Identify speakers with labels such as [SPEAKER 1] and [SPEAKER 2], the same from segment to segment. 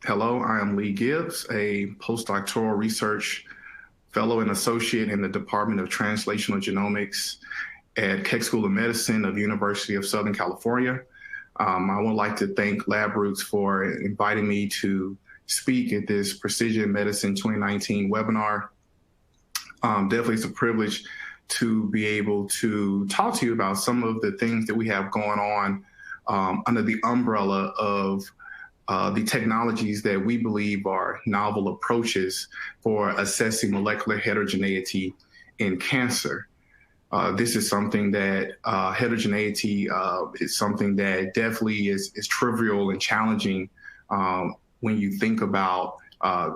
[SPEAKER 1] Hello, I am Lee Gibbs, a postdoctoral research fellow and associate in the Department of Translational Genomics at Keck School of Medicine of University of Southern California. I would like to thank LabRoots for inviting me to speak at this Precision Medicine 2019 webinar. Definitely it's a privilege to be able to talk to you about some of the things that we have going on under the umbrella of the technologies that we believe are novel approaches for assessing molecular heterogeneity in cancer. This is something that heterogeneity is something that definitely is trivial and challenging when you think about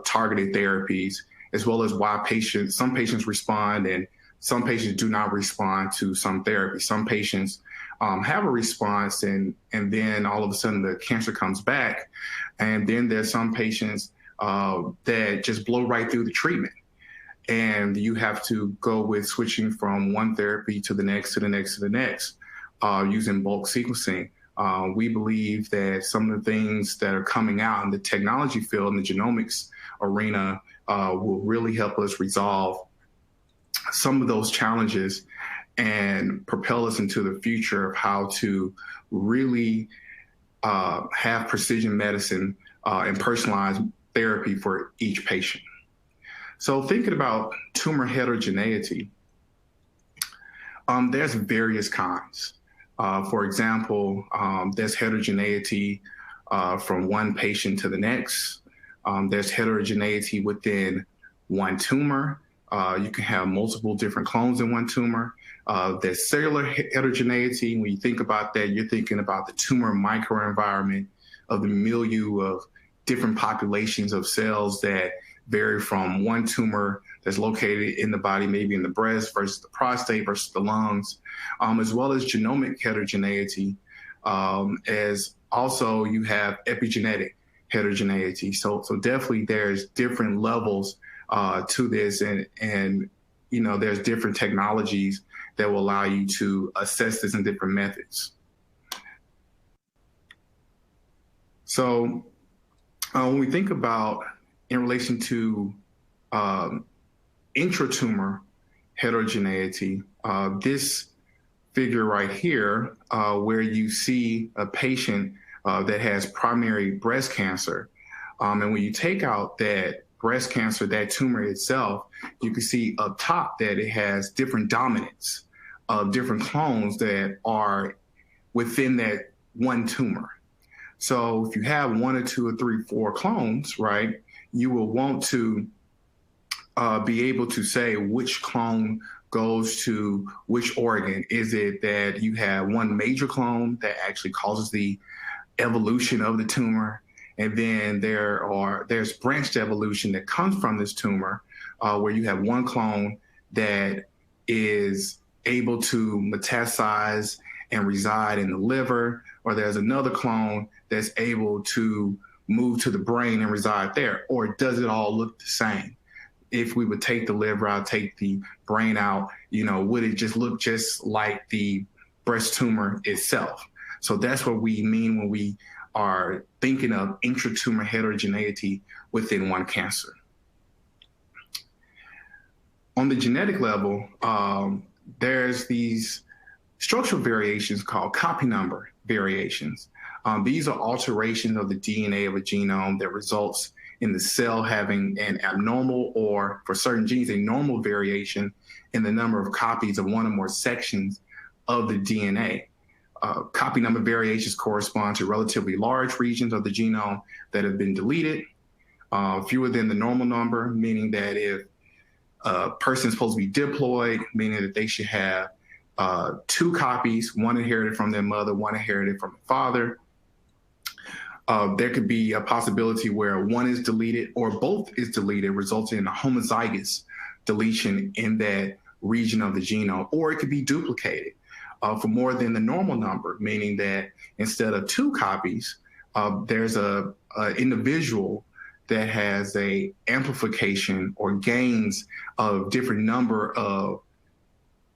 [SPEAKER 1] targeted therapies, as well as why some patients respond and some patients do not respond to some therapy. Some patients have a response and then all of a sudden the cancer comes back. And then there's some patients that just blow right through the treatment. And you have to go with switching from one therapy to the next, to the next, to the next, using bulk sequencing. We believe that some of the things that are coming out in the technology field, in the genomics arena, will really help us resolve some of those challenges and propel us into the future of how to really have precision medicine and personalized therapy for each patient. So thinking about tumor heterogeneity, there's various kinds. For example, there's heterogeneity from one patient to the next. There's heterogeneity within one tumor. You can have multiple different clones in one tumor. There's cellular heterogeneity. When you think about that, you're thinking about the tumor microenvironment of the milieu of different populations of cells that vary from one tumor that's located in the body, maybe in the breast versus the prostate versus the lungs, as well as genomic heterogeneity, as also you have epigenetic heterogeneity. So definitely there's different levels to this, and you know, there's different technologies that will allow you to assess this in different methods. So when we think about in relation to intratumor heterogeneity, this figure right here, where you see a patient that has primary breast cancer, and when you take out that breast cancer, that tumor itself, you can see up top that it has different dominance of different clones that are within that one tumor. So if you have 1 or 2 or 3, 4 clones, right, you will want to be able to say which clone goes to which organ. Is it that you have one major clone that actually causes the evolution of the tumor? And then there's branched evolution that comes from this tumor, where you have one clone that is able to metastasize and reside in the liver, or there's another clone that's able to move to the brain and reside there. Or does it all look the same? If we would take the liver out, take the brain out, you know, would it just look just like the breast tumor itself? So that's what we mean when we are thinking of intratumor heterogeneity within one cancer. On the genetic level, there's these structural variations called copy number variations. These are alterations of the DNA of a genome that results in the cell having an abnormal, or for certain genes, a normal variation in the number of copies of one or more sections of the DNA. Copy number variations correspond to relatively large regions of the genome that have been deleted, fewer than the normal number, meaning that if a person is supposed to be diploid, meaning that they should have 2 copies, one inherited from their mother, one inherited from the father. There could be a possibility where one is deleted or both is deleted, resulting in a homozygous deletion in that region of the genome, or it could be duplicated for more than the normal number, meaning that instead of 2 copies, there's a individual that has a amplification or gains of different number of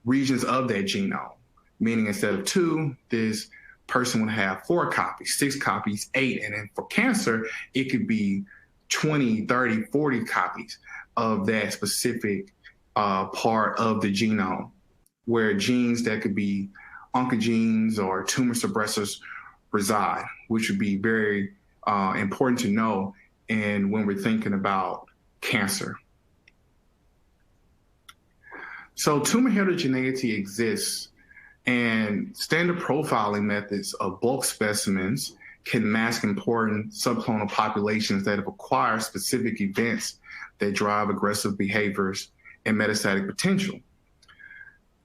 [SPEAKER 1] regions of that genome, meaning instead of 2, there's person would have 4 copies, 6 copies, 8. And then for cancer, it could be 20, 30, 40 copies of that specific part of the genome, where genes that could be oncogenes or tumor suppressors reside, which would be very important to know and when we're thinking about cancer. So tumor heterogeneity exists, and standard profiling methods of bulk specimens can mask important subclonal populations that have acquired specific events that drive aggressive behaviors and metastatic potential.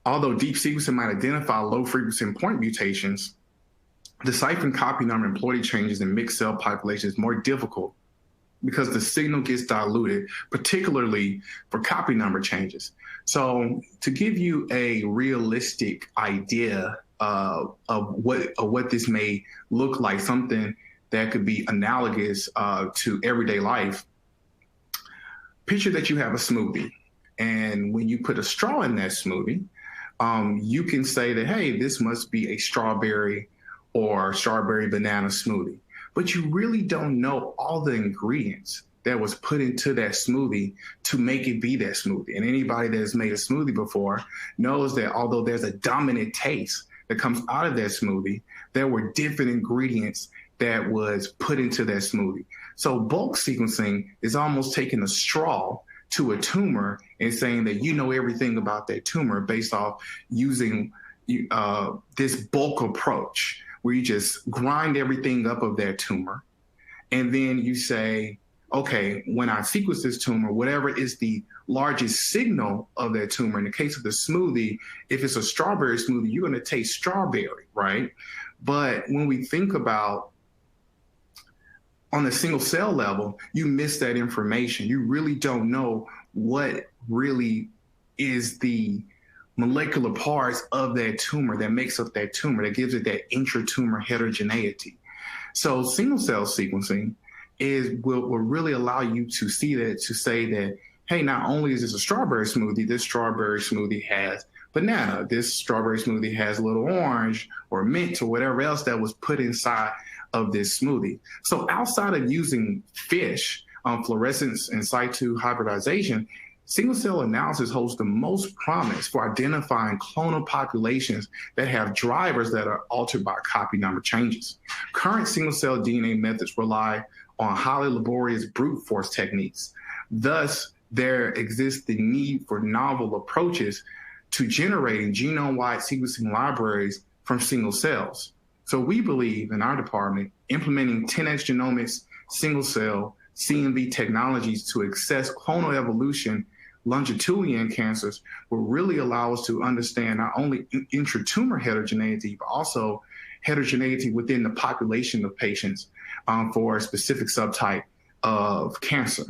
[SPEAKER 1] Although deep sequencing might identify low-frequency and point mutations, deciphering copy number and Ploidy changes in mixed cell populations is more difficult because the signal gets diluted, particularly for copy number changes. So to give you a realistic idea of what this may look like, something that could be analogous to everyday life, picture that you have a smoothie, and when you put a straw in that smoothie, you can say that, hey, this must be a strawberry or strawberry banana smoothie. But you really don't know all the ingredients that was put into that smoothie to make it be that smoothie. And anybody that has made a smoothie before knows that although there's a dominant taste that comes out of that smoothie, there were different ingredients that was put into that smoothie. So bulk sequencing is almost taking a straw to a tumor and saying that you know everything about that tumor based off using this bulk approach, where you just grind everything up of that tumor. And then you say, okay, when I sequence this tumor, whatever is the largest signal of that tumor, in the case of the smoothie, if it's a strawberry smoothie, you're gonna taste strawberry, right? But when we think about on a single cell level, you miss that information. You really don't know what really is the molecular parts of that tumor that makes up that tumor, that gives it that intra-tumor heterogeneity. So single cell sequencing will really allow you to see that, to say that, hey, not only is this a strawberry smoothie, this strawberry smoothie has banana, this strawberry smoothie has a little orange or mint or whatever else that was put inside of this smoothie. So outside of using FISH, fluorescence in situ hybridization, single cell analysis holds the most promise for identifying clonal populations that have drivers that are altered by copy number changes. Current single cell DNA methods rely on highly laborious brute force techniques. Thus, there exists the need for novel approaches to generating genome-wide sequencing libraries from single cells. So we believe in our department, implementing 10x genomics, single cell, CNV technologies to access clonal evolution longitudinal cancers will really allow us to understand not only intra-tumor heterogeneity, but also heterogeneity within the population of patients for a specific subtype of cancer.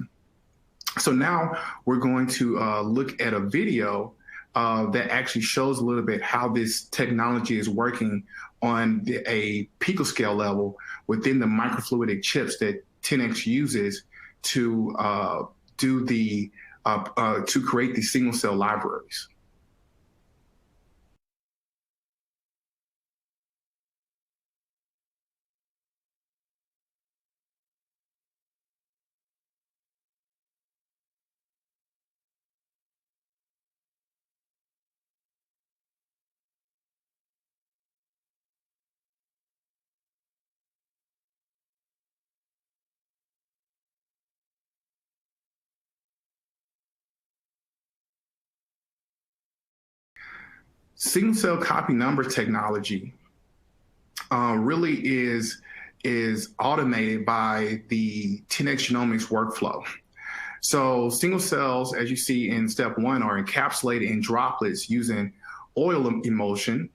[SPEAKER 1] So now we're going to look at a video that actually shows a little bit how this technology is working on a picoscale level within the microfluidic chips that 10x uses to to create these single cell libraries. Single cell copy number technology really is automated by the 10x Genomics workflow. So single cells, as you see in step 1, are encapsulated in droplets using oil emulsion.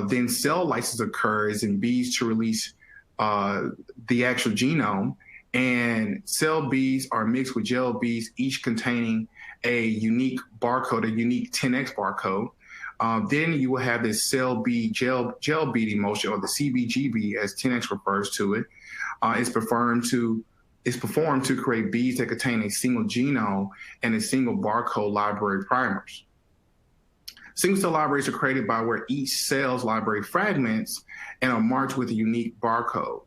[SPEAKER 1] Then cell lysis occurs in beads to release the actual genome. And cell beads are mixed with gel beads, each containing a unique barcode, a unique 10x barcode. Then you will have this cell bead gel bead emulsion, or the CBGB as 10x refers to it. It's performed to create beads that contain a single genome and a single barcode library primers. Single cell libraries are created by where each cell's library fragments and are marked with a unique barcode.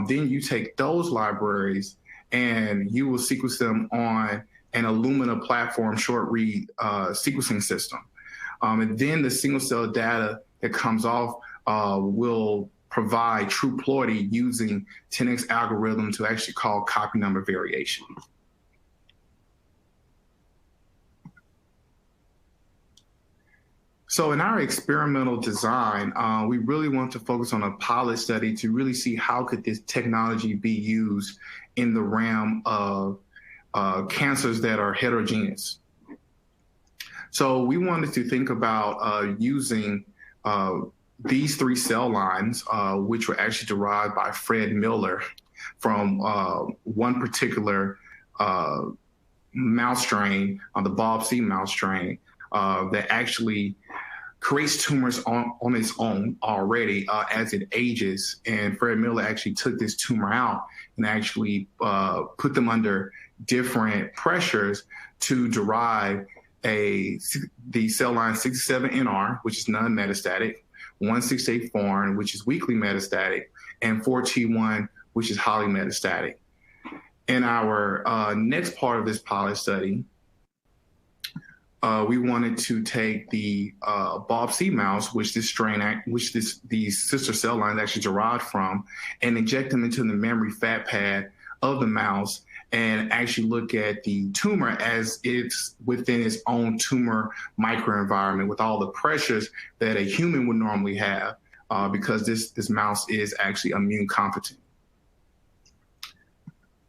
[SPEAKER 1] Then you take those libraries and you will sequence them on an Illumina platform short read sequencing system. And then the single cell data that comes off will provide true Ploidy using 10x algorithm to actually call copy number variation. So in our experimental design, we really want to focus on a pilot study to really see how could this technology be used in the realm of cancers that are heterogeneous. So we wanted to think about using these 3 cell lines, which were actually derived by Fred Miller from one particular mouse strain, the BOB-C mouse strain, that actually creates tumors on its own already as it ages. And Fred Miller actually took this tumor out and actually put them under different pressures to derive the cell line 67NR, which is non-metastatic, 168 foreign, which is weakly metastatic, and 4T1, which is highly metastatic. In our next part of this pilot study, we wanted to take the BOB-C mouse, which these sister cell lines actually derived from, and inject them into the memory fat pad of the mouse and actually look at the tumor as it's within its own tumor microenvironment with all the pressures that a human would normally have because this mouse is actually immune competent.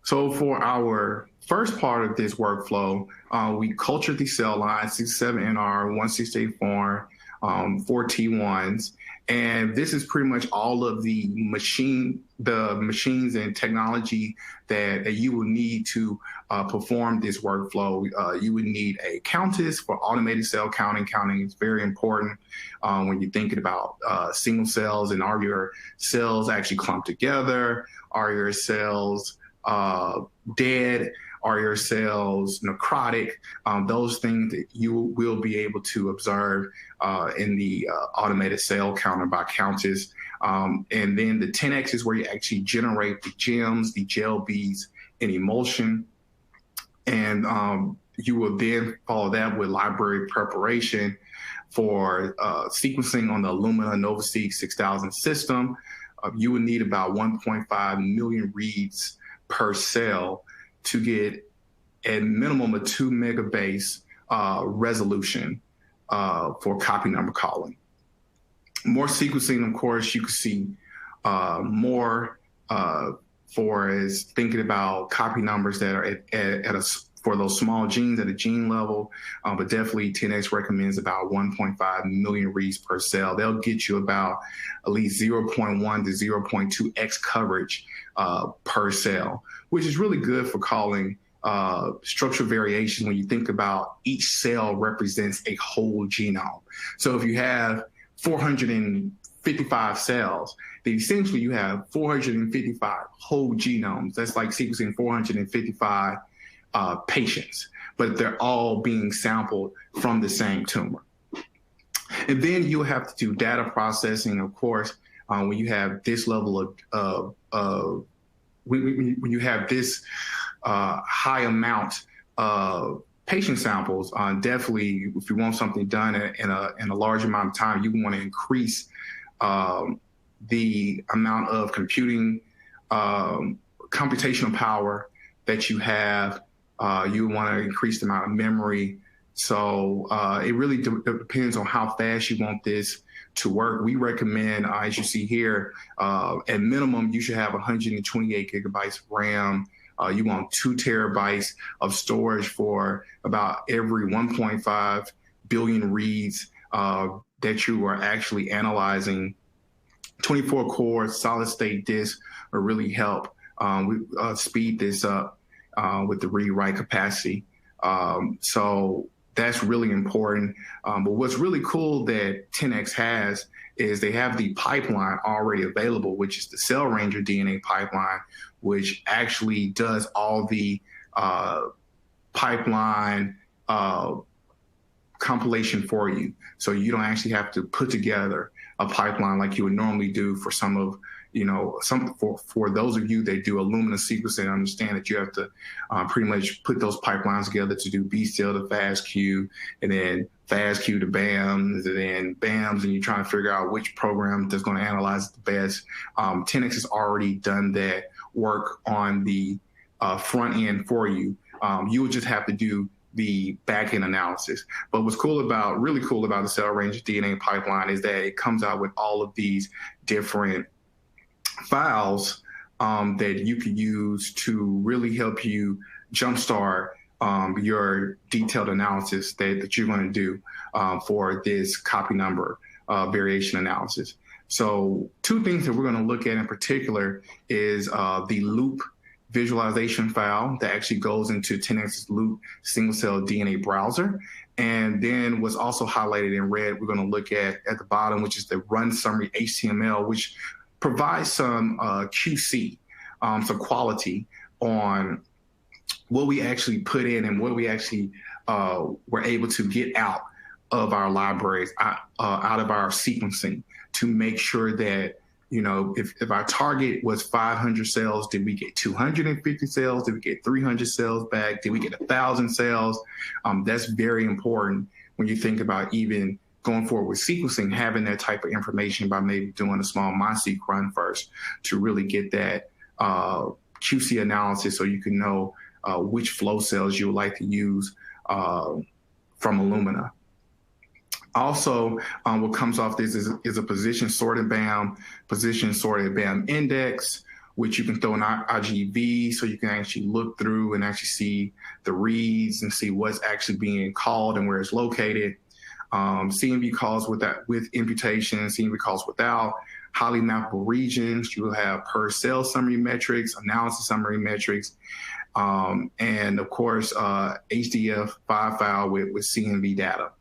[SPEAKER 1] So for our first part of this workflow, we cultured the cell lines, 67NR, 168 foreign, 4T1s, and this is pretty much all of the machines and technology that you will need to perform this workflow. You would need a countess for automated cell counting. Counting is very important when you're thinking about single cells, and are your cells actually clumped together? Are your cells dead? Are your cells necrotic? Those things that you will be able to observe in the automated cell counter by countess. And then the 10x is where you actually generate the gems, the gel beads in emulsion. And you will then follow that with library preparation for sequencing on the Illumina NovaSeq 6000 system. You would need about 1.5 million reads per cell to get a minimum of 2 megabase resolution for copy number calling. More sequencing, of course, you can see more for as thinking about copy numbers that are for those small genes at a gene level, but definitely 10x recommends about 1.5 million reads per cell. They'll get you about at least 0.1 to 0.2x coverage per cell, which is really good for calling structural variation when you think about each cell represents a whole genome. So if you have 455 cells, then essentially you have 455 whole genomes. That's like sequencing 455 patients, but they're all being sampled from the same tumor. And then you'll have to do data processing, of course, when you have this level of when you have this high amount of patient samples. Definitely, if you want something done in a large amount of time, you want to increase the amount of computing computational power that you have. You want to increase the amount of memory. So it really depends on how fast you want this to work. We recommend, as you see here, at minimum, you should have 128 gigabytes of RAM. You want 2 terabytes of storage for about every 1.5 billion reads that you are actually analyzing. 24-core solid-state disk will really help speed this up with the read-write capacity. So that's really important. But what's really cool that 10x has is they have the pipeline already available, which is the Cell Ranger DNA pipeline, which actually does all the pipeline compilation for you. So you don't actually have to put together a pipeline like you would normally do for some of, for those of you that do Illumina sequencing, understand that you have to pretty much put those pipelines together to do BCL to FASTQ, and then FASTQ to BAMs, and then BAMs, and you're trying to figure out which program that's going to analyze the best. 10x has already done that work on the front end for you. You would just have to do the back-end analysis. But what's really cool about the cell range DNA pipeline is that it comes out with all of these different files that you could use to really help you jumpstart your detailed analysis that you're going to do for this copy number variation analysis. So two things that we're going to look at in particular is the loop visualization file that actually goes into 10x's loop single cell DNA browser. And then what's also highlighted in red, we're going to look at the bottom, which is the run summary HTML, which provides some QC, some quality on what we actually put in and what we actually were able to get out of our libraries, out of our sequencing, to make sure that, if our target was 500 cells, did we get 250 cells? Did we get 300 cells back? Did we get 1,000 cells? That's very important when you think about even going forward with sequencing, having that type of information by maybe doing a small MySeq run first to really get that QC analysis so you can know which flow cells you would like to use from Illumina. Also, what comes off this is a position sorted BAM index, which you can throw in IGV, so you can actually look through and actually see the reads and see what's actually being called and where it's located. CNV calls with imputation, CNV calls without, highly mappable regions. You will have per cell summary metrics, analysis summary metrics, and of course, HDF5 file with CNV data.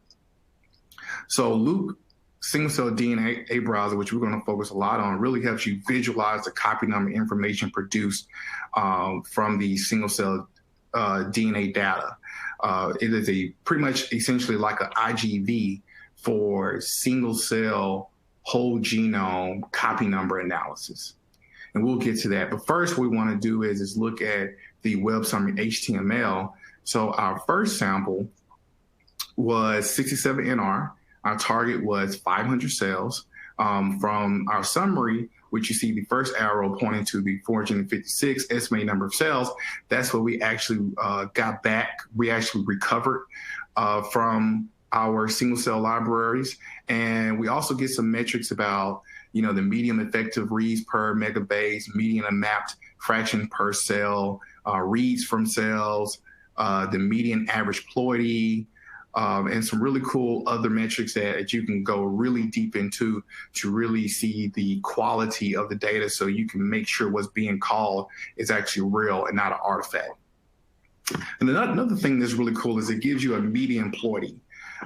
[SPEAKER 1] So Loop single cell DNA browser, which we're going to focus a lot on, really helps you visualize the copy number information produced from the single cell DNA data. It is pretty much essentially like an IGV for single cell whole genome copy number analysis. And we'll get to that. But first, what we want to do is look at the web summary HTML. So our first sample was 67 NR. Our target was 500 cells. From our summary, which you see the first arrow pointing to the 456 estimated number of cells, that's what we actually got back. We actually recovered from our single cell libraries. And we also get some metrics about, the median effective reads per megabase, median mapped fraction per cell, reads from cells, the median average ploidy, and some really cool other metrics that you can go really deep into to really see the quality of the data so you can make sure what's being called is actually real and not an artifact. And another thing that's really cool is it gives you a median ploidy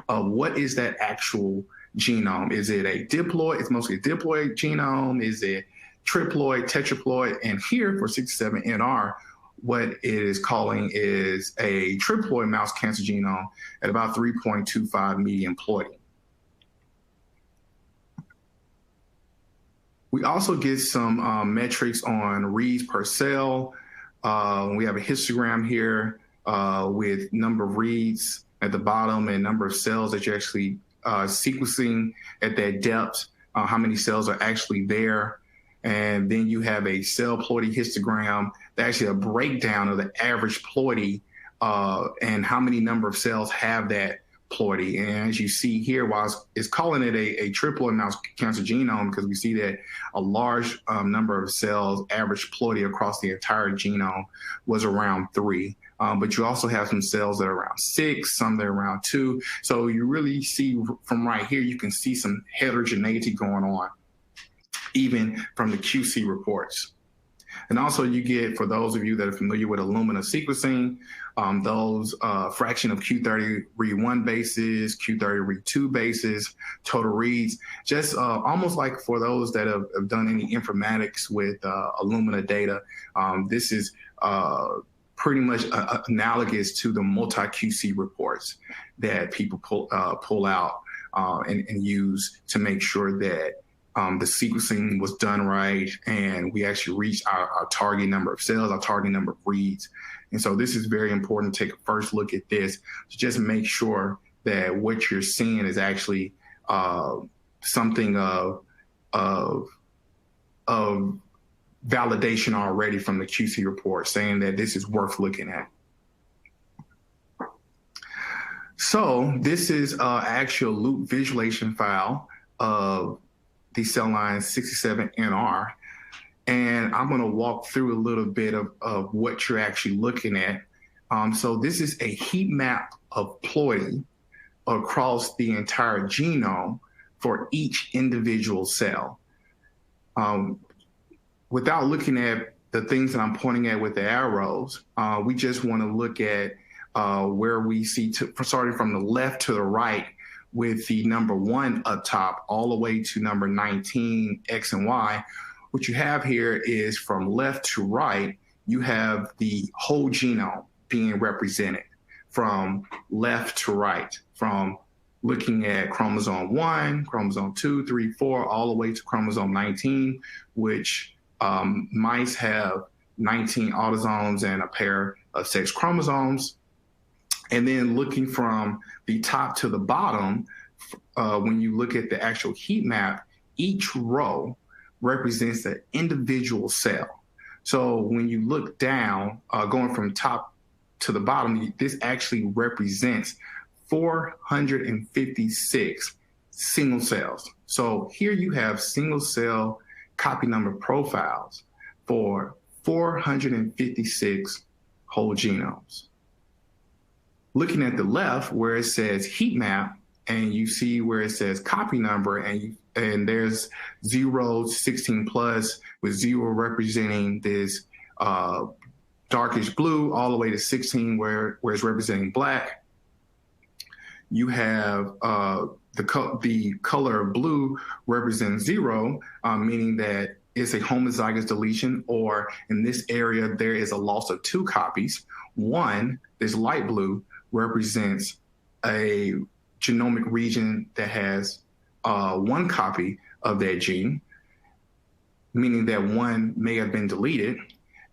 [SPEAKER 1] of what is that actual genome. Is it a diploid? It's mostly a diploid genome. Is it triploid, tetraploid? And here for 67NR, what it is calling is a triploid mouse cancer genome at about 3.25 median ploidy. We also get some metrics on reads per cell. We have a histogram here with number of reads at the bottom and number of cells that you're actually sequencing at that depth, how many cells are actually there. And then you have a cell ploidy histogram, actually a breakdown of the average ploidy and how many number of cells have that ploidy. And as you see here, while it's calling it a triploid mouse cancer genome, because we see that a large number of cells, average ploidy across the entire genome was around 3. But you also have some cells that are around 6, some that are around 2. So you really see from right here, you can see some heterogeneity going on, even from the QC reports. And also you get, for those of you that are familiar with Illumina sequencing, those fraction of Q30 read 1 bases, Q30 read 2 bases, total reads, just almost like for those that have done any informatics with Illumina data, this is pretty much analogous to the multi-QC reports that people pull out and use to make sure that the sequencing was done right and we actually reached our target number of cells, our target number of reads. And so this is very important to take a first look at this to just make sure that what you're seeing is actually something of validation already from the QC report saying that this is worth looking at. So this is an actual loop visualization file of the cell line 67NR. And I'm going to walk through a little bit of what you're actually looking at. So this is a heat map of Ploidy across the entire genome for each individual cell. Without looking at the things that I'm pointing at with the arrows, we just want to look at where we see, starting from the left to the right, with the number 1 up top all the way to number 19, X and Y. What you have here is from left to right, you have the whole genome being represented from left to right, from looking at chromosome 1, chromosome 2, 3, 4, all the way to chromosome 19, which mice have 19 autosomes and a pair of sex chromosomes. And then looking from the top to the bottom, when you look at the actual heat map, each row represents an individual cell. So when you look down, going from top to the bottom, this actually represents 456 single cells. So here you have single cell copy number profiles for 456 whole genomes. Looking at the left where it says heat map, and you see where it says copy number, and there's 0 to 16 plus, with 0 representing this darkish blue, all the way to 16 where it's representing black. You have the color blue represents 0, meaning that it's a homozygous deletion, or in this area, there is a loss of 2 copies. 1, this light blue, represents a genomic region that has 1 copy of that gene, meaning that 1 may have been deleted.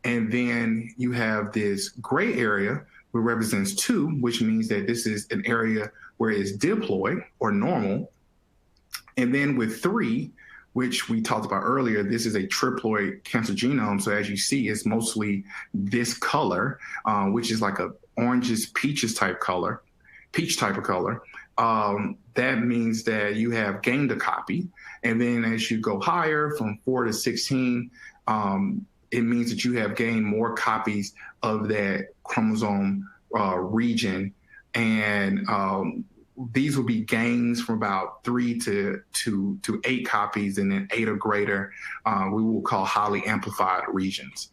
[SPEAKER 1] And then you have this gray area, which represents 2, which means that this is an area where it's diploid or normal. And then with 3, which we talked about earlier, this is a triploid cancer genome. So as you see, it's mostly this color, which is like a oranges, peaches type color, peach type of color. That means that you have gained a copy. And then as you go higher from 4 to 16, it means that you have gained more copies of that chromosome region. And these will be gains from about 3 to 8 copies, and then 8 or greater, we will call highly amplified regions.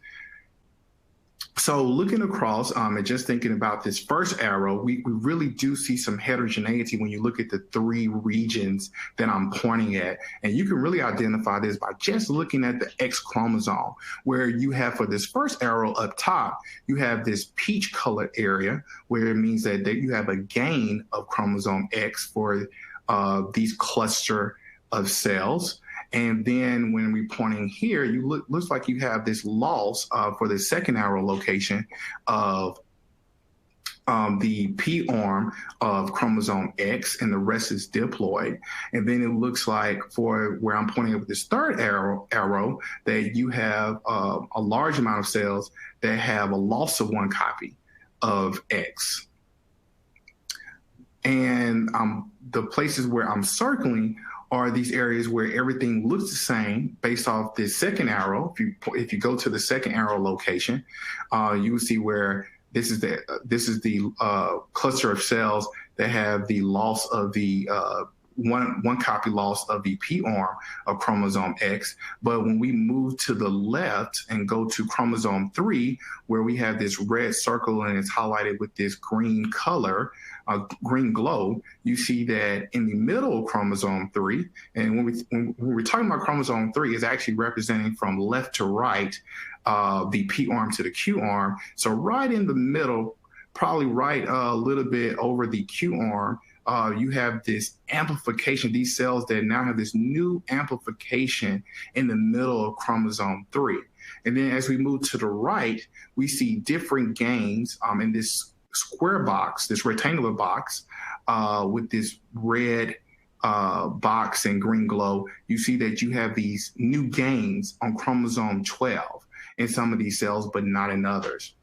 [SPEAKER 1] So looking across and just thinking about this first arrow, we really do see some heterogeneity when you look at the 3 regions that I'm pointing at. And you can really identify this by just looking at the X chromosome, where you have, for this first arrow up top, you have this peach colored area where it means that you have a gain of chromosome X for these cluster of cells. And then when we're pointing here, looks like you have this loss for the second arrow location of the P arm of chromosome X, and the rest is diploid. And then it looks like, for where I'm pointing with this third arrow, that you have a large amount of cells that have a loss of 1 copy of X. And the places where I'm circling are these areas where everything looks the same based off this second arrow. If you go to the second arrow location, you will see where this is the cluster of cells that have the loss of the one copy loss of the P arm of chromosome X. But when we move to the left and go to chromosome 3, where we have this red circle and it's highlighted with this green color, green glow, you see that in the middle of chromosome 3, and when we're talking about chromosome 3, is actually representing from left to right, the P arm to the Q arm. So right in the middle, probably right a little bit over the Q arm, you have this amplification, these cells that now have this new amplification in the middle of chromosome 3. And then as we move to the right, we see different gains in this square box, this rectangular box with this red box and green glow. You see that you have these new gains on chromosome 12 in some of these cells, but not in others.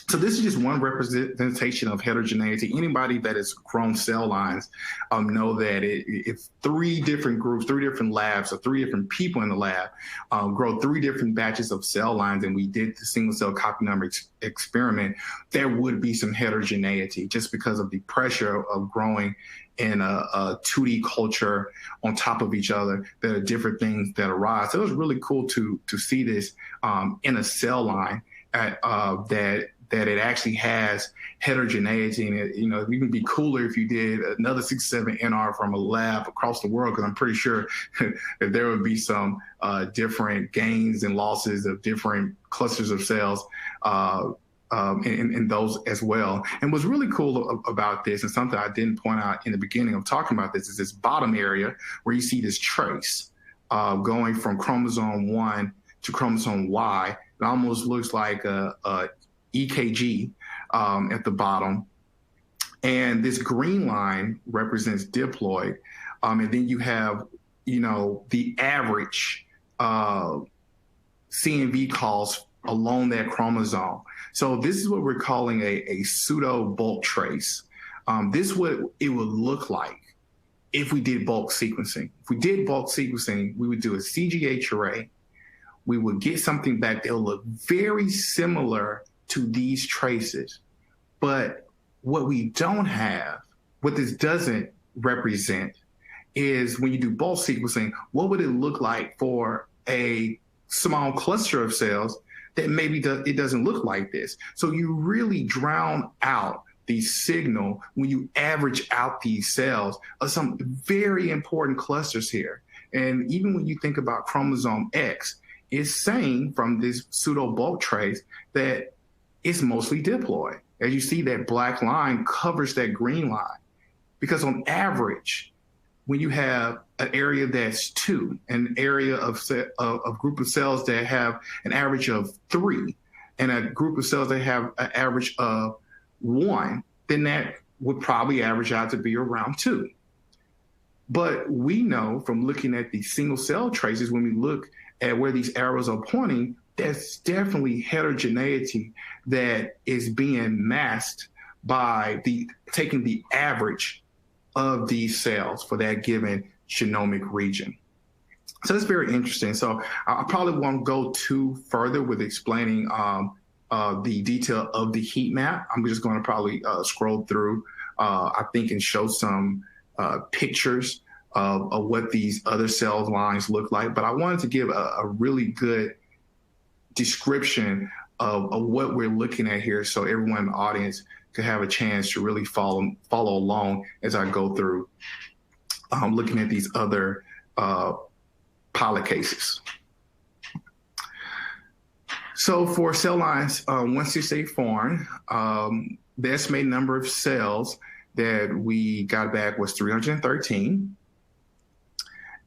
[SPEAKER 1] So this is just one representation of heterogeneity. Anybody that has grown cell lines know that if 3 different groups, 3 different labs, or 3 different people in the lab grow 3 different batches of cell lines, and we did the single cell copy number experiment, there would be some heterogeneity just because of the pressure of growing in a 2D culture on top of each other. There are different things that arise. So it was really cool to see this in a cell line that it actually has heterogeneity, and it would even be cooler if you did another 6-7 NR from a lab across the world, because I'm pretty sure that there would be some different gains and losses of different clusters of cells in those as well. And what's really cool about this, and something I didn't point out in the beginning of talking about this, is this bottom area where you see this trace going from chromosome 1 to chromosome Y. It almost looks like a EKG at the bottom. And this green line represents diploid. And then you have, the average CNV calls along that chromosome. So this is what we're calling a pseudo bulk trace. This is what it would look like if we did bulk sequencing. If we did bulk sequencing, we would do a CGH array. We would get something back that will look very similar to these traces. But what we don't have, what this doesn't represent, is when you do bulk sequencing, what would it look like for a small cluster of cells that maybe it doesn't look like this? So you really drown out the signal when you average out these cells of some very important clusters here. And even when you think about chromosome X, it's saying from this pseudo bulk trace that it's mostly diploid. As you see, that black line covers that green line. Because on average, when you have an area that's 2, an area of group of cells that have an average of 3, and a group of cells that have an average of 1, then that would probably average out to be around 2. But we know from looking at the single cell traces, when we look at where these arrows are pointing, there's definitely heterogeneity that is being masked by taking the average of these cells for that given genomic region. So it's very interesting. So I probably won't go too further with explaining the detail of the heat map. I'm just going to probably scroll through, I think, and show some pictures of what these other cell lines look like. But I wanted to give a really good description of what we're looking at here, so everyone in the audience could have a chance to really follow along as I go through looking at these other pilot cases. So for cell lines 168 foreign, the estimated number of cells that we got back was 313.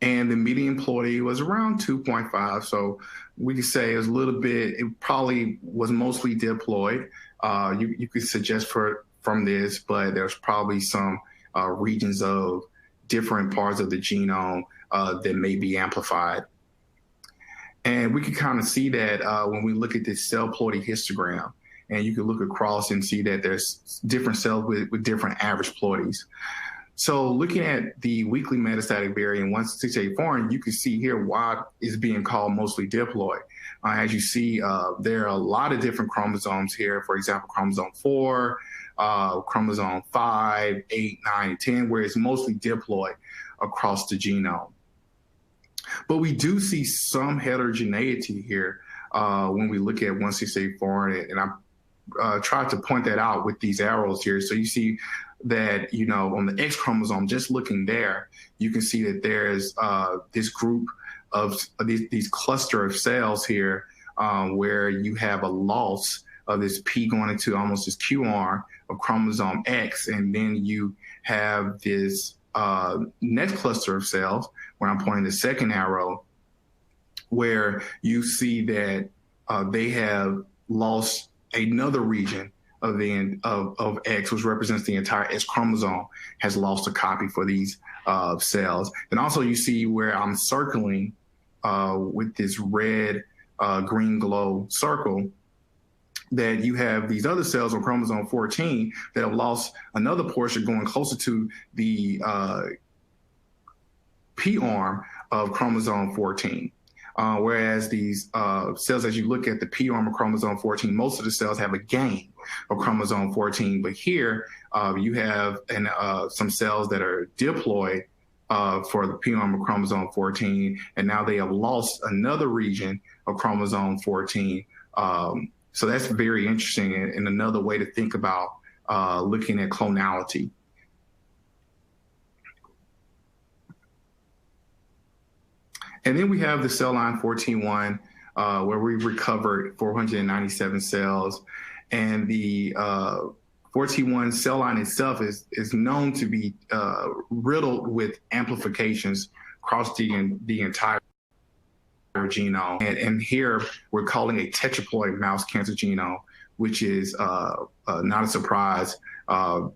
[SPEAKER 1] And the median ploidy was around 2.5. So we could say it was a little bit, it probably was mostly diploid. You could suggest from this, but there's probably some regions of different parts of the genome that may be amplified. And we can kind of see that when we look at this cell ploidy histogram, and you can look across and see that there's different cells with different average ploidies. So looking at the weekly metastatic variant 168 foreign, you can see here why it's being called mostly diploid. As you see, there are a lot of different chromosomes here. For example, chromosome 4, chromosome 5, 8, 9, 10, where it's mostly diploid. across the genome. But we do see some heterogeneity here when we look at 168 and I tried to point that out with these arrows here. So you see that, you know, on the X chromosome, just looking there, you can see that there's this group of these cluster of cells here where you have a loss of this P going into almost this Q arm of chromosome X, and then you have this next cluster of cells where I'm pointing the second arrow, where you see that they have lost another region of the of X, which represents the entire X chromosome, has lost a copy for these cells. And also you see where I'm circling with this red green glow circle, that you have these other cells on chromosome 14 that have lost another portion going closer to the P arm of chromosome 14. Whereas these cells, as you look at the P arm of chromosome 14, most of the cells have a gain of chromosome 14. But here you have some cells that are diploid for the P arm of chromosome 14, and now they have lost another region of chromosome 14. So that's very interesting, and another way to think about looking at clonality. And then we have the cell line 14-1, where we've recovered 497 cells. And the 14-1 cell line itself is known to be riddled with amplifications across the entire genome. And here we're calling a tetraploid mouse cancer genome, which is not a surprise.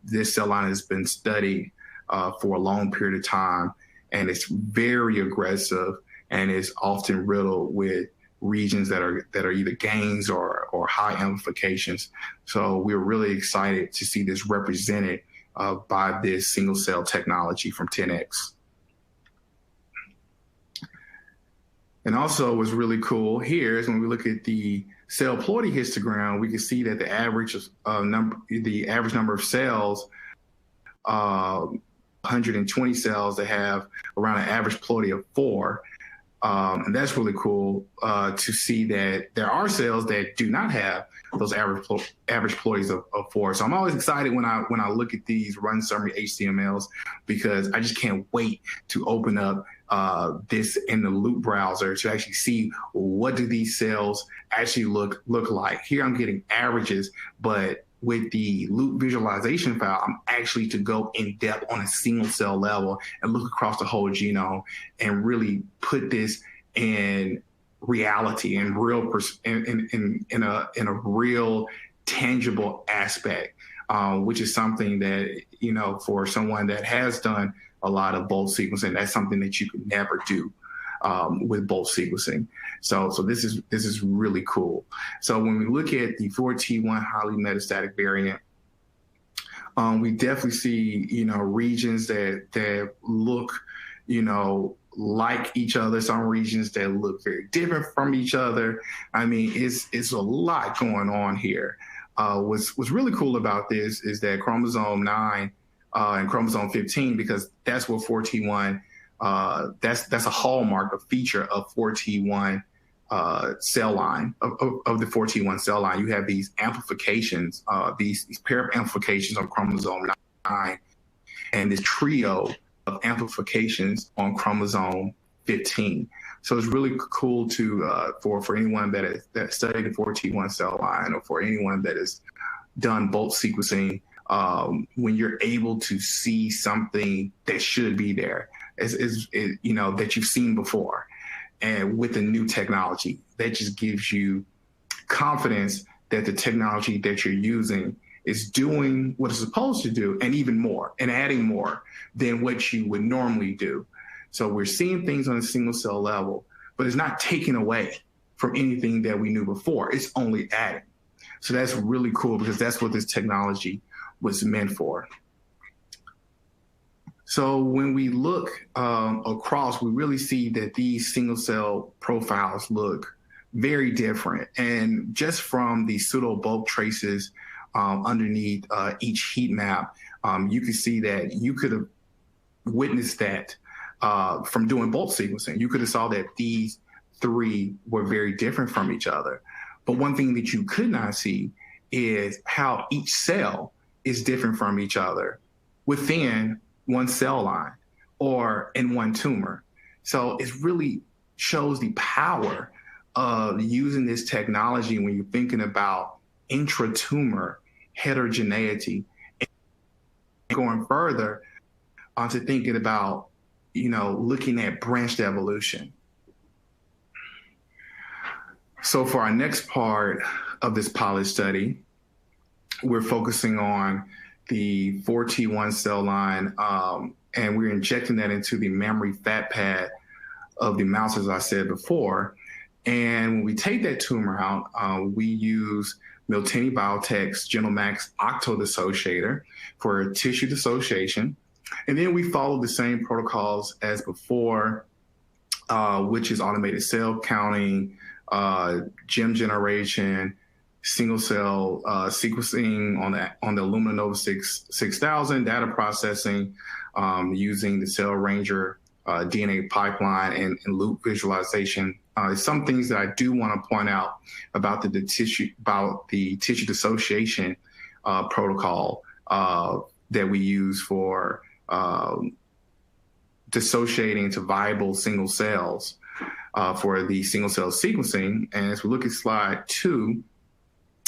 [SPEAKER 1] This cell line has been studied for a long period of time, and it's very aggressive, and is often riddled with regions that are either gains or high amplifications. So we're really excited to see this represented by this single cell technology from 10X. And also what's really cool here is when we look at the cell Ploidy histogram, we can see that the average number of cells, 120 cells that have around an average Ploidy of 4. And that's really cool to see that there are cells that do not have those average Ploidies of 4. So I'm always excited when I look at these run summary HTMLs, because I just can't wait to open up this in the Loop browser to actually see what do these cells actually look like. Here I'm getting averages, but with the Loop visualization file, I'm actually to go in depth on a single cell level and look across the whole genome and really put this in reality and real in a real tangible aspect, which is something that, you know, for someone that has done a lot of bulk sequencing, that's something that you could never do with bulk sequencing. So this is really cool. So when we look at the 4T1 highly metastatic variant, we definitely see, you know, regions that look, you know, like each other. Some regions that look very different from each other. I mean, it's a lot going on here. What's really cool about this is that chromosome 9 and chromosome 15, because that's what 4T1. That's a hallmark, a feature of 4T1 cell line, of the 4T1 cell line. You have these amplifications, these pair of amplifications on chromosome 9, and this trio of amplifications on chromosome 15. So it's really cool to for anyone that studied the 4T1 cell line, or for anyone that has done bulk sequencing, when you're able to see something that should be there, you know, that you've seen before, and with the new technology, that just gives you confidence that the technology that you're using is doing what it's supposed to do, and even more, and adding more than what you would normally do. So we're seeing things on a single cell level, but it's not taking away from anything that we knew before. It's only adding. So that's really cool, because that's what this technology was meant for. So when we look across, we really see that these single cell profiles look very different. And just from the pseudo bulk traces underneath each heat map, you can see that you could have witnessed that from doing bulk sequencing. You could have saw that these three were very different from each other. But one thing that you could not see is how each cell is different from each other within one cell line or in one tumor. So it really shows the power of using this technology when you're thinking about intra-tumor heterogeneity, and going further onto thinking about, looking at branched evolution. So for our next part of this pilot study, we're focusing on the 4T1 cell line, and we're injecting that into the mammary fat pad of the mouse, as I said before. And when we take that tumor out, we use Miltenyi Biotech's Genomics octo-dissociator for tissue dissociation. And then we follow the same protocols as before, which is automated cell counting, gem generation, single cell sequencing on the Illumina Nova 6000, data processing using the Cell Ranger DNA pipeline and loop visualization. Some things that I do want to point out about the tissue dissociation protocol that we use for dissociating to viable single cells for the single cell sequencing. And as we look at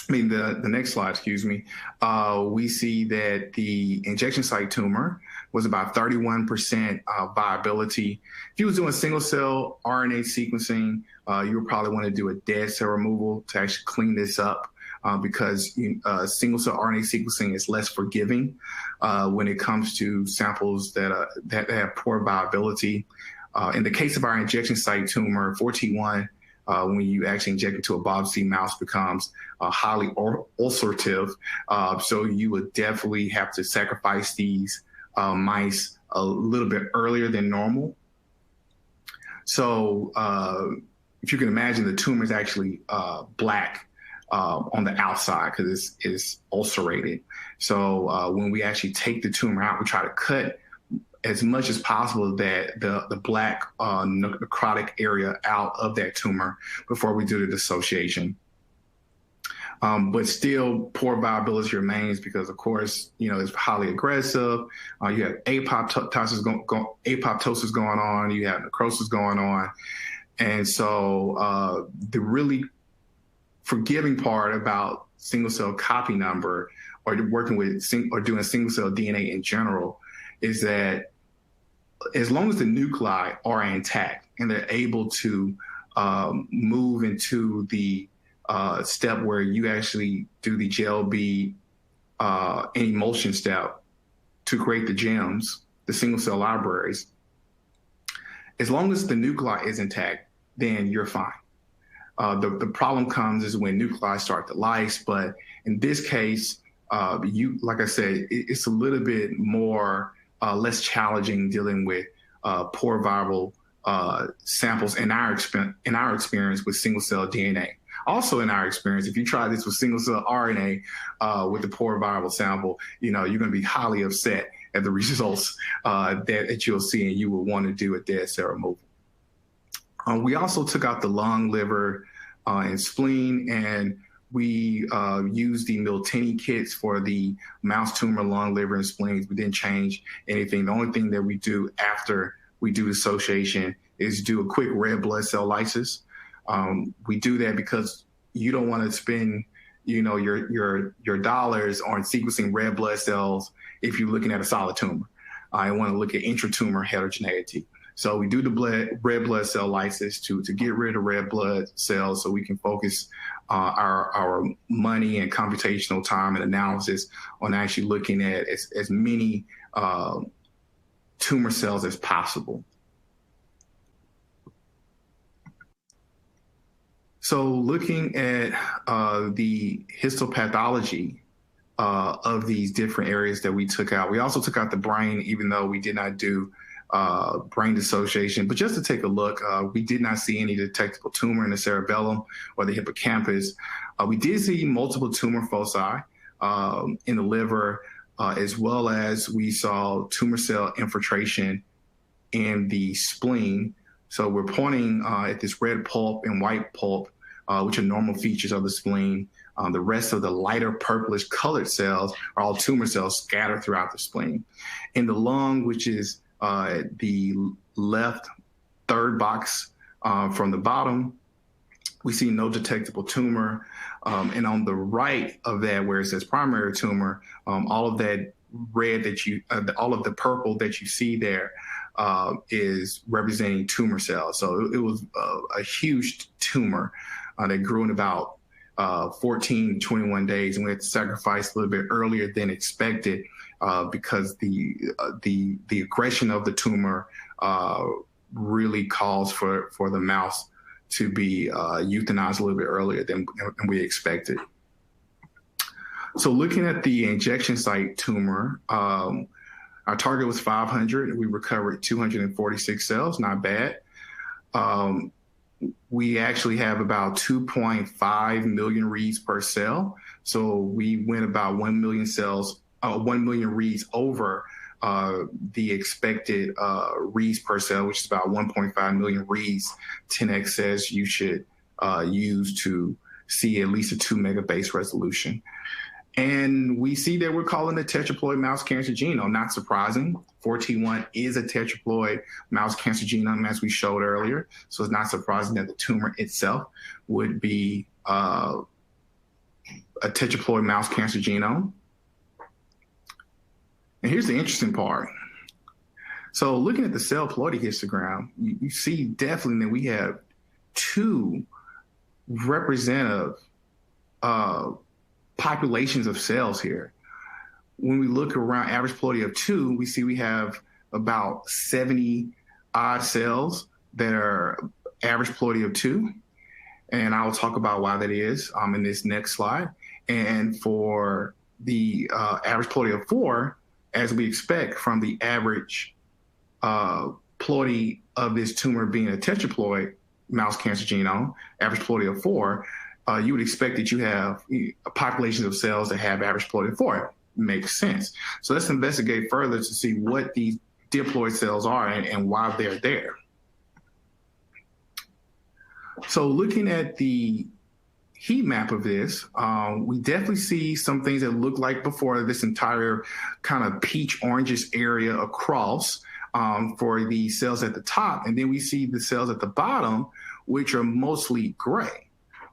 [SPEAKER 1] the next slide, we see that the injection site tumor was about 31% viability. If you was doing single cell RNA sequencing, you would probably want to do a dead cell removal to actually clean this up because single cell RNA sequencing is less forgiving when it comes to samples that have poor viability. In the case of our injection site tumor, 4T1, when you actually inject it to a biopsy mouse, becomes highly ulcerative. So you would definitely have to sacrifice these mice a little bit earlier than normal. So if you can imagine, the tumor is actually black on the outside because it's ulcerated. So when we actually take the tumor out, we try to cut as much as possible that the black necrotic area out of that tumor before we do the dissociation. But still, poor viability remains because, of course, it's highly aggressive. You have apoptosis going on. You have necrosis going on. And so the really forgiving part about single cell copy number or working with or doing single cell DNA in general is that as long as the nuclei are intact and they're able to move into the step where you actually do the GLB and emulsion step to create the gems, the single cell libraries, as long as the nuclei is intact, then you're fine. The problem comes is when nuclei start to lyse, but in this case, like I said, it's a little bit more less challenging dealing with poor viable samples in our experience with single cell DNA. Also, in our experience, if you try this with single cell RNA with a poor viable sample, you're going to be highly upset at the results that you'll see, and you will want to do a dead cell removal. We also took out the lung, liver, and spleen, and we used the Miltenyi kits for the mouse tumor, lung, liver, and spleens. We didn't change anything. The only thing that we do after we do dissociation is do a quick red blood cell lysis. We do that because you don't want to spend, your dollars on sequencing red blood cells if you're looking at a solid tumor. I want to look at intra-tumor heterogeneity. So we do the red blood cell lysis to get rid of red blood cells so we can focus our money and computational time and analysis on actually looking at as many tumor cells as possible. So looking at the histopathology of these different areas that we took out, we also took out the brain, even though we did not do brain dissociation. But just to take a look, we did not see any detectable tumor in the cerebellum or the hippocampus. We did see multiple tumor foci in the liver, as well as we saw tumor cell infiltration in the spleen. So we're pointing at this red pulp and white pulp, which are normal features of the spleen. The rest of the lighter purplish colored cells are all tumor cells scattered throughout the spleen. In the lung, which is the left third box from the bottom, we see no detectable tumor. And on the right of that, where it says primary tumor, all of that red all of the purple that you see there is representing tumor cells. So it was a huge tumor that grew in about 14 to 21 days, and we had to sacrifice a little bit earlier than expected because the aggression of the tumor really calls for the mouse to be euthanized a little bit earlier than we expected. So looking at the injection site tumor, our target was 500. We recovered 246 cells, not bad. We actually have about 2.5 million reads per cell. So we went about 1 million cells, 1 million reads over the expected reads per cell, which is about 1.5 million reads. 10x says you should use to see at least a 2 megabase resolution. And we see that we're calling the tetraploid mouse cancer genome. Not surprising. 4T1 is a tetraploid mouse cancer genome, as we showed earlier. So it's not surprising that the tumor itself would be a tetraploid mouse cancer genome. And here's the interesting part. So looking at the cell Ploidy histogram, you see definitely that we have two representative populations of cells here. When we look around average Ploidy of 2, we see we have about 70 odd cells that are average Ploidy of 2. And I'll talk about why that is in this next slide. And for the average Ploidy of 4, as we expect from the average Ploidy of this tumor being a tetraploid mouse cancer genome, average Ploidy of 4, you would expect that you have a population of cells that have average Ploidy of 4. Makes sense. So let's investigate further to see what these diploid cells are and why they're there. So looking at the heat map of this, we definitely see some things that look like before this entire kind of peach orangish area across for the cells at the top. And then we see the cells at the bottom, which are mostly gray.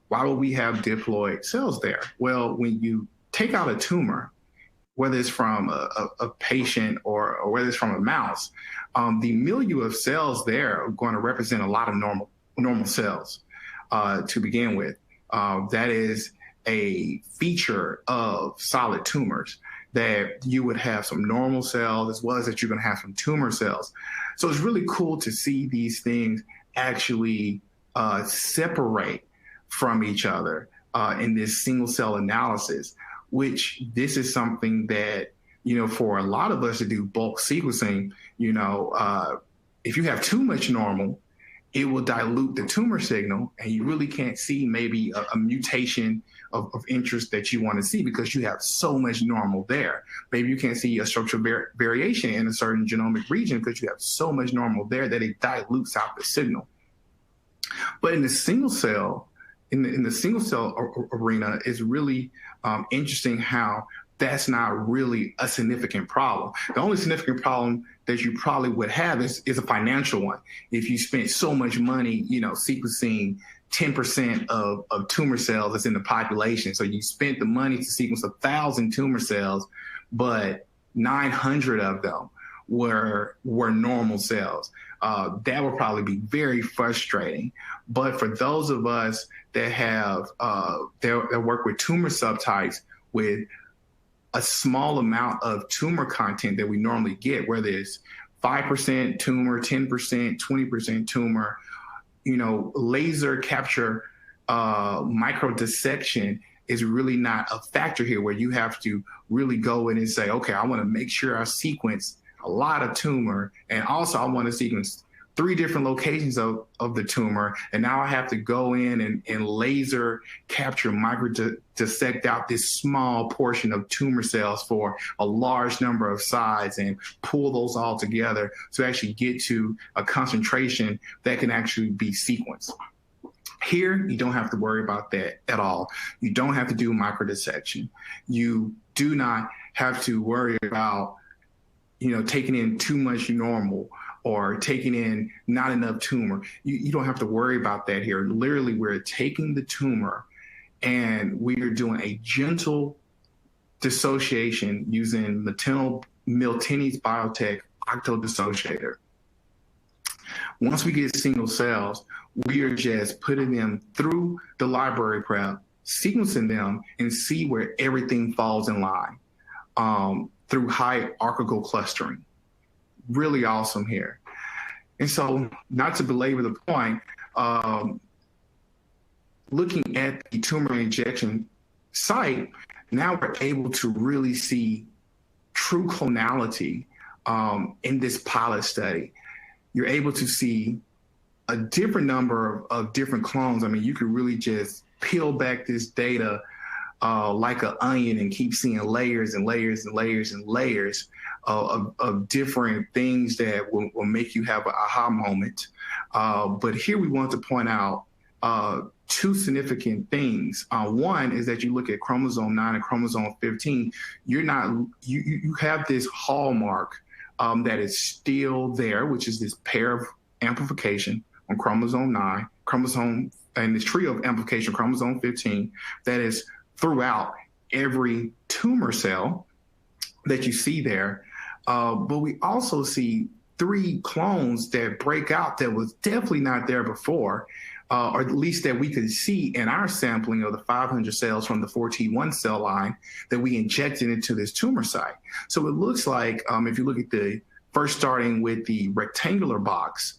[SPEAKER 1] Why would we have diploid cells there? Well, when you take out a tumor, whether it's from a patient or whether it's from a mouse, the milieu of cells there are going to represent a lot of normal cells to begin with. That is a feature of solid tumors, that you would have some normal cells as well as that you're going to have some tumor cells. So it's really cool to see these things actually separate from each other in this single cell analysis, which this is something that, for a lot of us to do bulk sequencing, if you have too much normal, it will dilute the tumor signal and you really can't see maybe a mutation of interest that you want to see because you have so much normal there. Maybe you can't see a structural variation in a certain genomic region because you have so much normal there that it dilutes out the signal. But in the single cell, in the single cell arena, is really interesting how that's not really a significant problem. The only significant problem that you probably would have is a financial one. If you spent so much money, sequencing 10% of tumor cells that's in the population. So you spent the money to sequence 1,000 tumor cells, but 900 of them were normal cells. That would probably be very frustrating. But for those of us that have that work with tumor subtypes with a small amount of tumor content that we normally get, whether it's 5% tumor, 10%, 20% tumor, laser capture micro dissection is really not a factor here, where you have to really go in and say, okay, I want to make sure I sequence a lot of tumor, and also I want to sequence 3 different locations of the tumor. And now I have to go in and laser capture, dissect out this small portion of tumor cells for a large number of sides and pull those all together to actually get to a concentration that can actually be sequenced. Here, you don't have to worry about that at all. You don't have to do microdissection. You do not have to worry about, taking in too much normal or taking in not enough tumor. You don't have to worry about that here. Literally, we're taking the tumor and we are doing a gentle dissociation using Miltenyi's Biotech octodissociator. Once we get single cells, we are just putting them through the library prep, sequencing them, and see where everything falls in line through hierarchical clustering. Really awesome here. And so, not to belabor the point, looking at the tumor injection site, now we're able to really see true clonality in this pilot study. You're able to see a different number of different clones. I mean, you could really just peel back this data like an onion and keep seeing layers and layers and layers and layers of different things that will make you have an aha moment. But here we want to point out 2 significant things. One is that you look at chromosome 9 and chromosome 15, you have this hallmark that is still there, which is this pair of amplification on chromosome 9, and this trio of amplification, chromosome 15, that is throughout every tumor cell that you see there. But we also see 3 clones that break out that was definitely not there before, or at least that we could see in our sampling of the 500 cells from the 4T1 cell line that we injected into this tumor site. So it looks like, if you look at first starting with the rectangular box,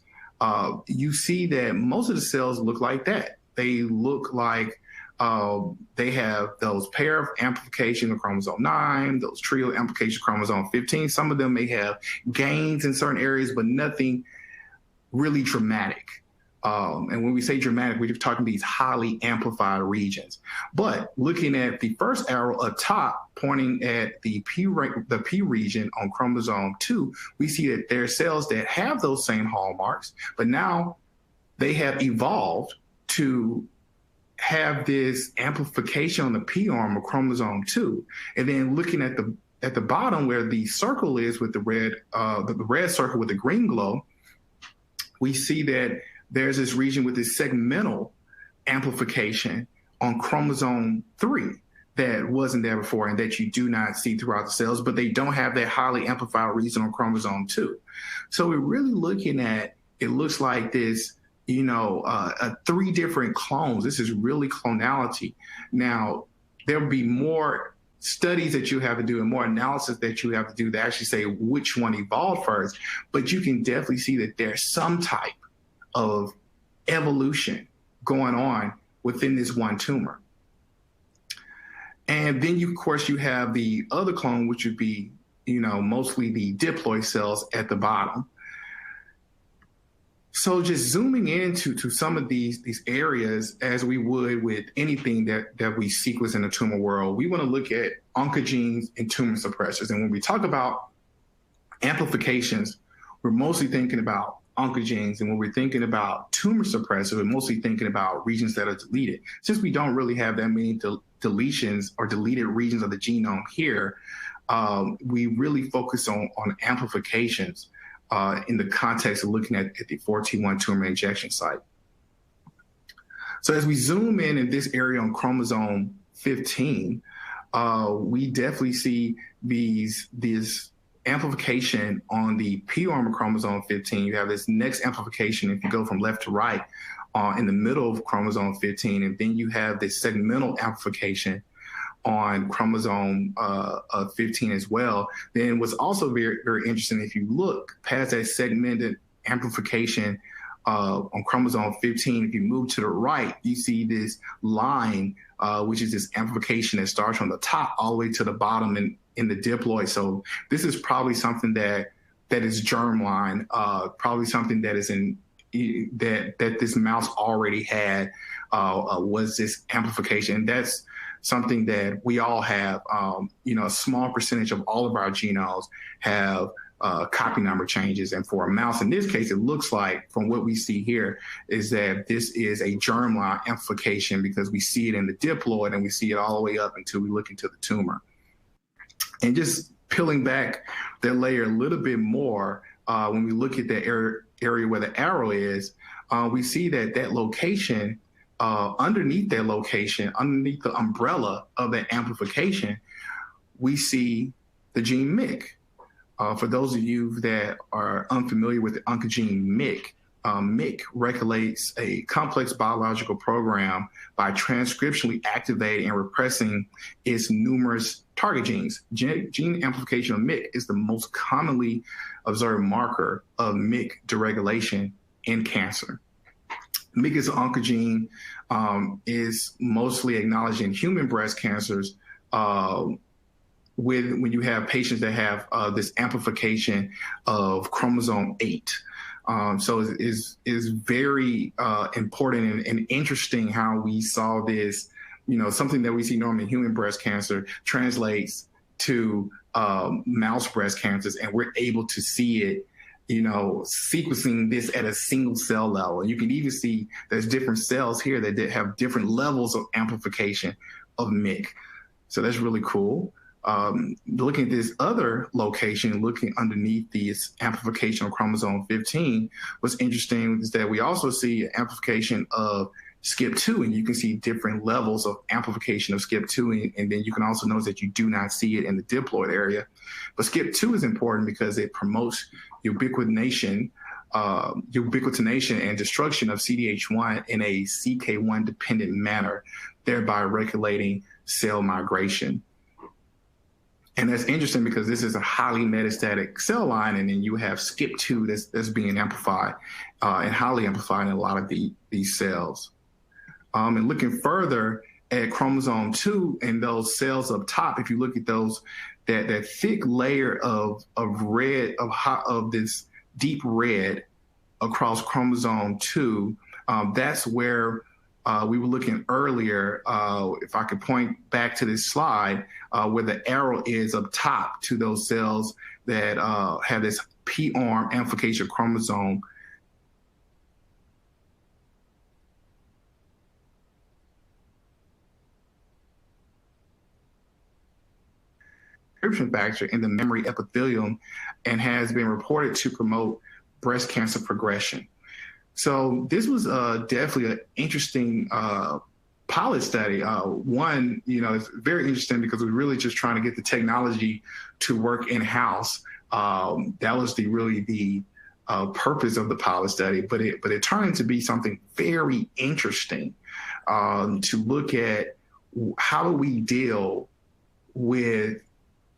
[SPEAKER 1] you see that most of the cells look like that. They look like they have those pair of amplification of chromosome 9, those trio amplification chromosome 15. Some of them may have gains in certain areas, but nothing really dramatic. And when we say dramatic, we're talking these highly amplified regions. But looking at the first arrow up top, pointing at the P region on chromosome 2, we see that there are cells that have those same hallmarks, but now they have evolved to have this amplification on the P arm of chromosome 2. And then looking at the bottom where the circle is with the red circle with the green glow, we see that there's this region with this segmental amplification on chromosome 3 that wasn't there before and that you do not see throughout the cells, but they don't have that highly amplified region on chromosome 2. So we're really looking at, it looks like this, 3 different clones. This is really clonality. Now, there'll be more studies that you have to do and more analysis that you have to do to actually say which one evolved first, but you can definitely see that there's some type of evolution going on within this one tumor. And then of course you have the other clone, which would be, mostly the diploid cells at the bottom. So just zooming into some of these areas, as we would with anything that we sequence in the tumor world, we want to look at oncogenes and tumor suppressors. And when we talk about amplifications, we're mostly thinking about oncogenes, and when we're thinking about tumor suppressors, we're mostly thinking about regions that are deleted. Since we don't really have that many deletions or deleted regions of the genome here, we really focus on amplifications in the context of looking at the 4T1 tumor injection site. So as we zoom in this area on chromosome 15, we definitely see these amplification on the P arm of chromosome 15. You have this next amplification if you go from left to right in the middle of chromosome 15, and then you have this segmental amplification on chromosome 15 as well. Then what's also very, very interesting, if you look past that segmented amplification on chromosome 15, if you move to the right, you see this line, which is this amplification that starts from the top all the way to the bottom in the diploid. So this is probably something that that is germline, probably something that is in that this mouse already had, was this amplification. And that's something that we all have. A small percentage of all of our genomes have copy number changes. And for a mouse, in this case, it looks like, from what we see here, is that this is a germline amplification, because we see it in the diploid and we see it all the way up until we look into the tumor. And just peeling back that layer a little bit more, when we look at the area where the arrow is, we see that that location, underneath that location, underneath the umbrella of that amplification, we see the gene MYC. For those of you that are unfamiliar with the oncogene MYC, MYC regulates a complex biological program by transcriptionally activating and repressing its numerous target genes. Gene amplification of MYC is the most commonly observed marker of MYC deregulation in cancer. MYC as an oncogene is mostly acknowledged in human breast cancers, when you have patients that have this amplification of chromosome 8. So it's very important and interesting how we saw this, something that we see normally in human breast cancer translates to mouse breast cancers, and we're able to see it, sequencing this at a single cell level. And you can even see there's different cells here that have different levels of amplification of MYC. So that's really cool. Looking at this other location, looking underneath this amplification of chromosome 15, what's interesting is that we also see amplification of SCIP2, and you can see different levels of amplification of SCIP2, and then you can also notice that you do not see it in the diploid area. But SCIP2 is important because it promotes ubiquitination and destruction of CDH1 in a CK1 dependent manner, thereby regulating cell migration. And that's interesting because this is a highly metastatic cell line, and then you have SCIP2 that's being amplified and highly amplified in a lot of these cells. And looking further at chromosome 2 and those cells up top, if you look at those, that thick layer of red, of this deep red across chromosome 2, that's where we were looking earlier, if I could point back to this slide, where the arrow is up top to those cells that have this P-arm amplification chromosome. Transcription factor in the memory epithelium, and has been reported to promote breast cancer progression. So this was definitely an interesting pilot study. One, it's very interesting because we're really just trying to get the technology to work in-house. That was the purpose of the pilot study, but it turned to be something very interesting to look at. How do we deal with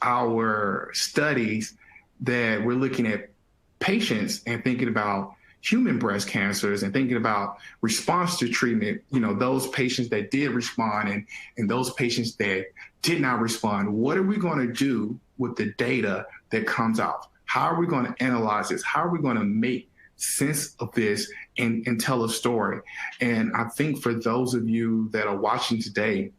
[SPEAKER 1] our studies that we're looking at patients and thinking about human breast cancers and thinking about response to treatment, those patients that did respond and those patients that did not respond. What are we going to do with the data that comes out? How are we going to analyze this? How are we going to make sense of this and tell a story? And I think for those of you that are watching today,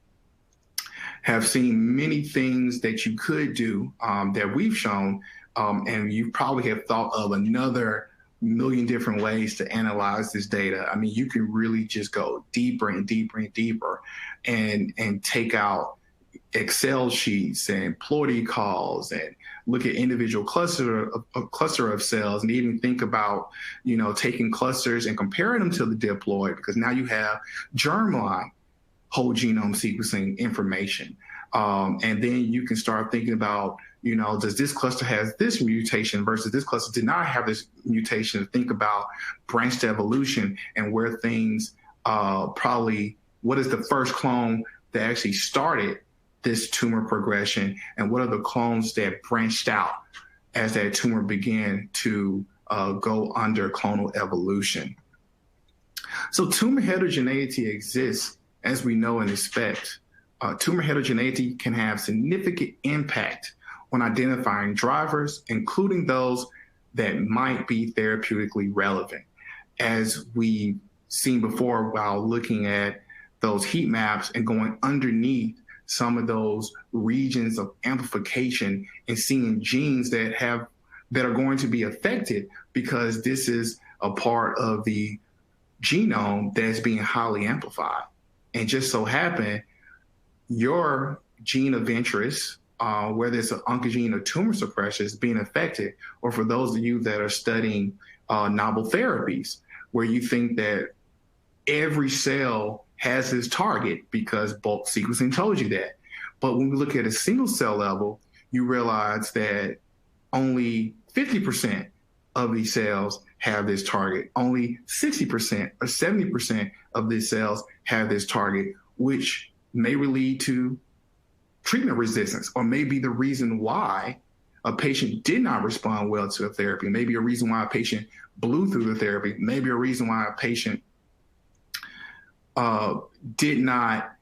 [SPEAKER 1] have seen many things that you could do that we've shown, and you probably have thought of another million different ways to analyze this data. I mean, you can really just go deeper and deeper and deeper and take out Excel sheets and Ploidy calls and look at individual cluster of cells, and even think about, taking clusters and comparing them to the diploid, because now you have germline whole genome sequencing information. And then you can start thinking about, does this cluster has this mutation versus this cluster did not have this mutation? Think about branched evolution and where things what is the first clone that actually started this tumor progression, and what are the clones that branched out as that tumor began to go under clonal evolution. So tumor heterogeneity exists, as we know and expect. Tumor heterogeneity can have significant impact on identifying drivers, including those that might be therapeutically relevant. As we've seen before while looking at those heat maps and going underneath some of those regions of amplification and seeing genes that are going to be affected because this is a part of the genome that's being highly amplified. And just so happen, your gene of interest, whether it's an oncogene or tumor suppression, is being affected, or for those of you that are studying novel therapies, where you think that every cell has its target because bulk sequencing told you that. But when we look at a single cell level, you realize that only 50% of these cells have this target. Only 60% or 70% of these cells have this target, which may lead to treatment resistance, or may be the reason why a patient did not respond well to a therapy, maybe a reason why a patient blew through the therapy, maybe a reason why a patient did not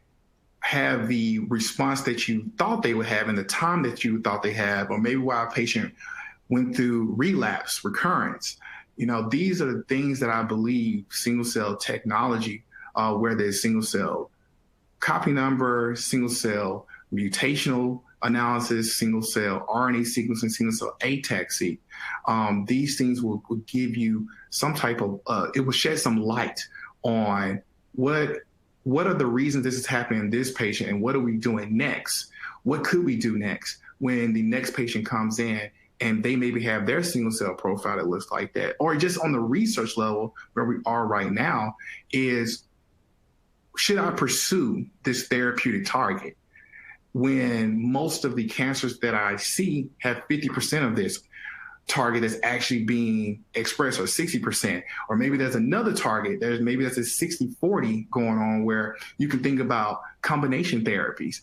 [SPEAKER 1] have the response that you thought they would have in the time that you thought they had, or maybe why a patient went through relapse, recurrence. These are the things that I believe single cell technology, where there's single cell copy number, single cell mutational analysis, single cell RNA sequencing, single cell ATAC-seq. These things will give you some type of, it will shed some light on what are the reasons this is happening in this patient, and what are we doing next? What could we do next when the next patient comes in and they maybe have their single cell profile that looks like that? Or just on the research level where we are right now is, should I pursue this therapeutic target when most of the cancers that I see have 50% of this target that's actually being expressed, or 60%, or maybe there's another target, maybe that's a 60-40 going on, where you can think about combination therapies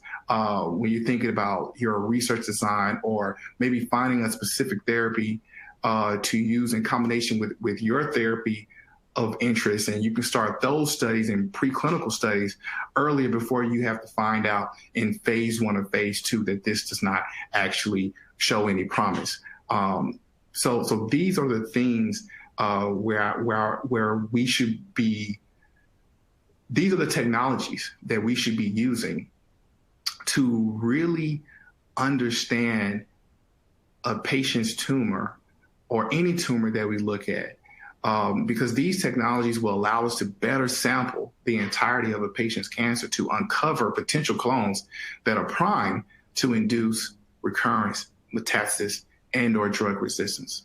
[SPEAKER 1] when you're thinking about your research design, or maybe finding a specific therapy to use in combination with your therapy of interest. And you can start those studies and preclinical studies earlier before you have to find out in phase 1 or phase 2 that this does not actually show any promise. So these are the things where we should be. These are the technologies that we should be using to really understand a patient's tumor, or any tumor that we look at, because these technologies will allow us to better sample the entirety of a patient's cancer to uncover potential clones that are primed to induce recurrence, metastasis, and/or drug resistance.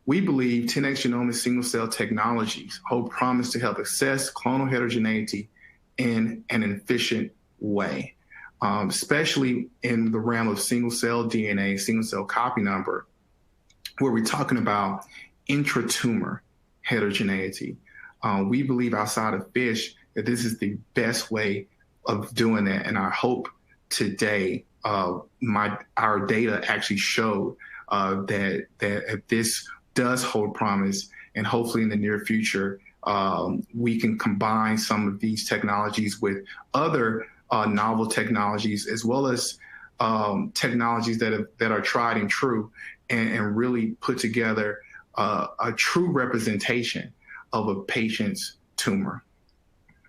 [SPEAKER 1] We believe 10x Genomics single-cell technologies hold promise to help assess clonal heterogeneity in an efficient way, especially in the realm of single-cell DNA, single-cell copy number, where we're talking about intra-tumor heterogeneity. We believe outside of FISH that this is the best way of doing that, and I hope today our data actually showed that this does hold promise, and hopefully in the near future we can combine some of these technologies with other novel technologies, as well as technologies that are tried and true, and really put together a true representation of a patient's tumor.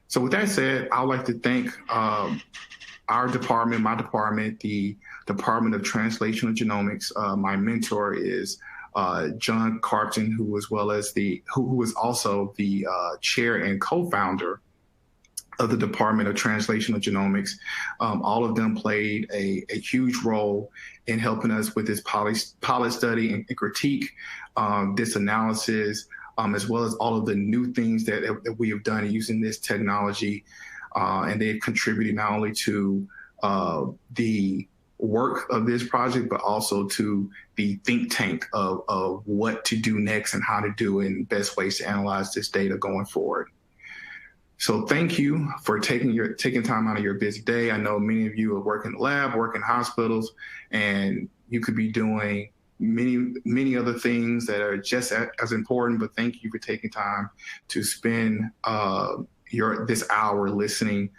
[SPEAKER 1] So with that said, I'd like to thank our department, my department, the Department of Translational Genomics. My mentor is John Carpten, who was also the chair and co-founder of the Department of Translational Genomics. All of them played a huge role in helping us with this pilot study and critique, this analysis, as well as all of the new things that we have done using this technology. And they've contributed not only to the work of this project, but also to the think tank of what to do next and how to do it, and best ways to analyze this data going forward. So thank you for taking time out of your busy day. I know many of you are working in the lab, work in hospitals, and you could be doing many other things that are just as important, but thank you for taking time to spend this hour listening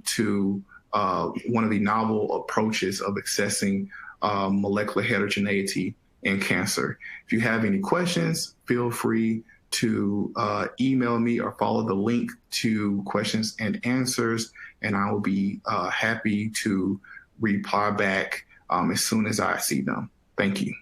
[SPEAKER 1] to one of the novel approaches of assessing molecular heterogeneity in cancer. If you have any questions, feel free to email me or follow the link to questions and answers, and I will be happy to reply back as soon as I see them. Thank you.